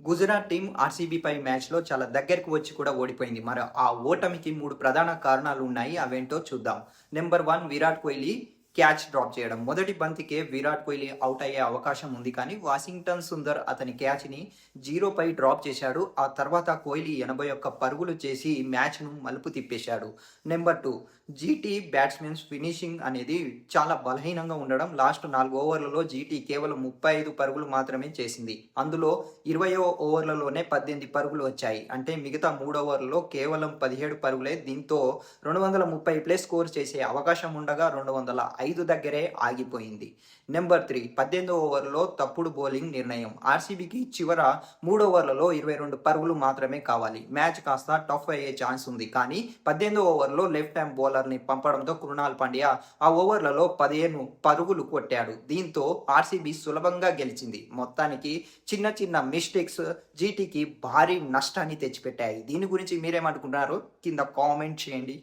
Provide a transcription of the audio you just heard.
Gujarat team ఆర్సీబీపై మ్యాచ్‌లో చాలా దగ్గరికి వచ్చి కూడా ఓడిపోయింది. మరి ఆ ఓటమికి 3 ప్రధాన కారణాలున్నాయి. అవేంటో చూద్దాం. Number 1 Virat Kohli catch drop చేయడం. మొదటి బంతికే విరాట్ కోహ్లీ ఔట్ అయ్యే అవకాశం ఉంది. కానీ వాషింగ్టన్ సుందర్ అతని క్యాచ్‌ని 0పై డ్రాప్ చేశాడు. ఆ తర్వాత కోహ్లీ 81 పరుగులు చేసి మ్యాచ్‌ను మలుపు తిప్పేశాడు. నెంబర్ 2 జీటీ బ్యాట్స్‌మెన్స్ ఫినిషింగ్ అనేది చాలా బలహీనంగా ఉండడం. లాస్ట్ 4 ఓవర్లలో జీటీ కేవలం 35 పరుగులు మాత్రమే చేసింది. అందులో 20వ ఓవర్లలోనే 18 పరుగులు వచ్చాయి. అంటే మిగతా 3 ఓవర్లలో కేవలం 17 పరుగులే. దీంతో 230 ప్లస్ స్కోర్ చేసే అవకాశం ఉండగా 205 దగ్గరే ఆగిపోయింది. నెంబర్ 3 18వ ఓవర్లో తప్పుడు బౌలింగ్ నిర్ణయం. ఆర్సీబీకి చివర 3 ఓవర్లలో 22 పరుగులు మాత్రమే కావాలి. మ్యాచ్ కాస్త టఫ్ అయ్యే ఛాన్స్ ఉంది. కానీ 18వ ఓవర్లో లెఫ్ట్ హ్యాండ్ బౌలర్‌ని పంపడంతో కృణాల్ పాండ్యా ఆ ఓవర్లలో 15 పరుగులు కొట్టాడు. దీంతో ఆర్సీబీ సులభంగా గెలిచింది. మొత్తానికి చిన్న చిన్న మిస్టేక్స్ జీటీకి భారీ నష్టాన్ని తెచ్చిపెట్టాయి. దీని గురించి మీరేమనుకుంటున్నారో కింద కామెంట్ చేయండి.